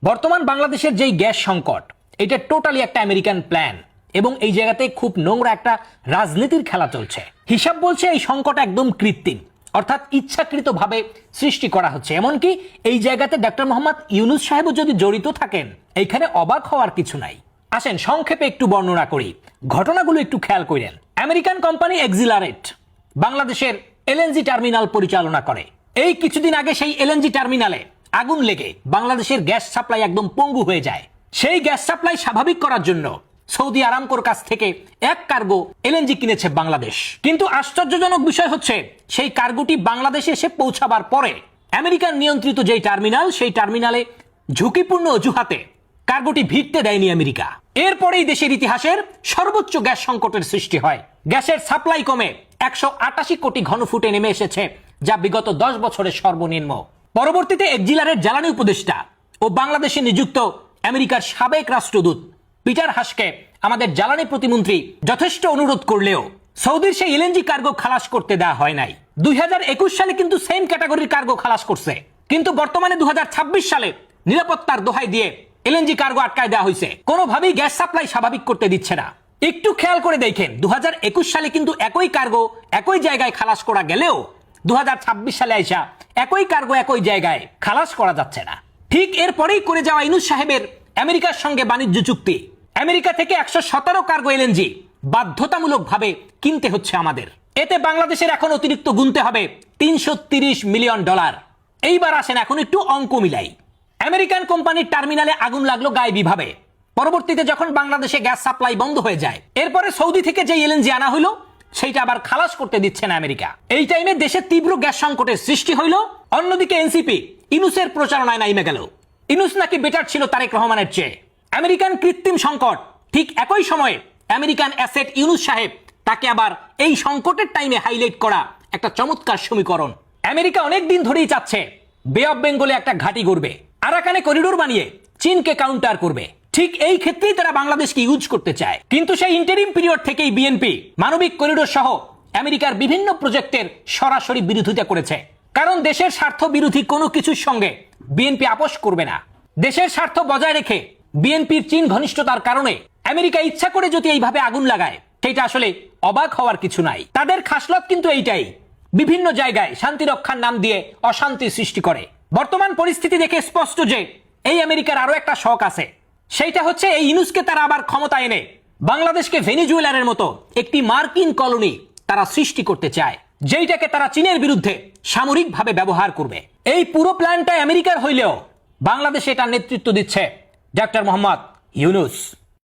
বর্তমান বাংলাদেশের যেই গ্যাস সংকট, এটা টোটালি একটা আমেরিকান প্ল্যান এবং এই জায়গাতে খুব নোংরা একটা রাজনীতির খেলা চলছে। হিসাব বলছে এই সংকট একদম কৃত্রিম, অর্থাৎ ইচ্ছাকৃতভাবে সৃষ্টি করা হচ্ছে। এমনকি এই জায়গাতে ডক্টর মোহাম্মদ ইউনূস সাহেবও যদি জড়িত থাকেন, এইখানে অবাক হওয়ার কিছু নাই। আসেন সংক্ষেপে একটু বর্ণনা করি, ঘটনাগুলো একটু খেয়াল করেন। আমেরিকান কোম্পানি এক্সিলারেট বাংলাদেশের এলএনজি টার্মিনাল পরিচালনা করে। এই কিছুদিন আগে সেই এলএনজি টার্মিনালে আগুন লেগে বাংলাদেশের গ্যাস সাপ্লাই একদম পঙ্গু হয়ে যায়। সেই গ্যাস সাপ্লাই স্বাভাবিক করার জন্য সৌদি আরামকোর কাছ থেকে এক কার্গো এলএনজি কিনেছে বাংলাদেশ। কিন্তু আশ্চর্যজনক বিষয় হচ্ছে, সেই কার্গোটি বাংলাদেশে এসে পৌঁছাবার পরে আমেরিকান নিয়ন্ত্রিত যেই টার্মিনাল, সেই টার্মিনালে ঝুঁকিপূর্ণ অজুহাতে কার্গোটি ভিড়তে দেয়নি আমেরিকা। এরপরেই দেশের ইতিহাসের সর্বোচ্চ গ্যাস সংকটের সৃষ্টি হয়। গ্যাসের সাপ্লাই কমে 188 কোটি ঘনফুটে নেমে এসেছে, যা বিগত 10 বছরের সর্বনিম্ন। পরবর্তীতে এক্সিলারেট জ্বালানি উপদেষ্টা ও বাংলাদেশে নিযুক্ত আমেরিকার সাবেক রাষ্ট্রদূত পিটার হাসকে আমাদের জ্বালানি প্রতিমন্ত্রী যথেষ্ট অনুরোধ করলেও সৌদির সেই এলএনজি কার্গো খালাস করতে দেওয়া হয় নাই। 2021 সালে কিন্তু সেম ক্যাটাগরির কার্গো খালাস করছে, কিন্তু বর্তমানে 2026 সালে নিরাপত্তার দোহাই দিয়ে এলএনজি কার্গো আটকায় দেওয়া হয়েছে। কোনোভাবেই গ্যাস সাপ্লাই স্বাভাবিক করতে দিচ্ছে না। একটু খেয়াল করে দেখেন, 2021 সালে কিন্তু একই কার্গো একই জায়গায় খালাস করা গেলেও 2026 সালে আইসা একই কার্গো একই জায়গায় খালাস করা যাচ্ছে না। ঠিক এরপরেই করে যাওয়া ইউনূস সাহেবের আমেরিকার সঙ্গে বাণিজ্য চুক্তি, আমেরিকা থেকে 117 কার্গো এলএনজি বাধ্যতামূলকভাবে কিনতে হচ্ছে আমাদের। এতে বাংলাদেশের এখন অতিরিক্ত গুনতে হবে $330 মিলিয়ন। এইবার আসেন এখন একটু অঙ্ক মিলাই। আমেরিকান কোম্পানির টার্মিনালে আগুন লাগলো গায়েবীভাবে। পরবর্তীতে যখন বাংলাদেশে গ্যাস সাপ্লাই বন্ধ হয়ে যায়, এরপরে সৌদি থেকে যে এলএনজি আনা হইলো সেইটা আবার খালাস করতে দিচ্ছে না আমেরিকা। এই টাইমে দেশে তীব্র গ্যাস সংকটের সৃষ্টি হইল। অন্যদিকে এনসিপি ইউনূসের প্রচারণায় নাইমে গেল। ইউনূস নাকি বেটার ছিল তারেক রহমানের চেয়ে। আমেরিকান কৃত্রিম সংকট, ঠিক একই সময়ে আমেরিকান অ্যাসেট ইউনূস সাহেব, তাকে আবার এই সংকটের টাইমে হাইলাইট করা একটা চমৎকার সমীকরণ। আমেরিকা অনেক দিন ধরেই চাচ্ছে বে অফ বেঙ্গলে একটা ঘাঁটি গড়বে, আরাকানে করিডোর বানিয়ে চীনকে কাউন্টার করবে। ঠিক এই ক্ষেত্রেই তারা বাংলাদেশকে ইউজ করতে চায়। কিন্তু সেই ইন্টারিম পিরিয়ড থেকেই বিএনপি মানবিক করিডোর সহ আমেরিকার বিভিন্ন প্রজেক্টের সরাসরি বিরোধিতা করেছে। কারণ দেশের স্বার্থ বিরোধী কোনো কিছুর সঙ্গে বিএনপি আপোষ করবে না। দেশের স্বার্থ বজায় রেখে বিএনপির চীন ঘনিষ্ঠতার কারণে আমেরিকা ইচ্ছা করে যদি এইভাবে আগুন লাগায়, সেটা আসলে অবাক হওয়ার কিছু নাই। তাদের খাসলত কিন্তু এইটাই, বিভিন্ন জায়গায় শান্তি রক্ষার নাম দিয়ে অশান্তি সৃষ্টি করে। বর্তমান পরিস্থিতি দেখে স্পষ্ট যে এই আমেরিকার আরো একটা শখ আছে, সেইটা হচ্ছে এই ইউনূসকে তারা আবার ক্ষমতা এনে বাংলাদেশকে ভেনিজুয়েলার মতো একটি মার্কিন কলোনি তারা সৃষ্টি করতে চায়, যেইটাকে তারা চীনের বিরুদ্ধে সামরিকভাবে ব্যবহার করবে। এই পুরো প্ল্যানটা আমেরিকার হইলেও বাংলাদেশে এটা নেতৃত্ব দিচ্ছে ডক্টর মোহাম্মদ ইউনূস।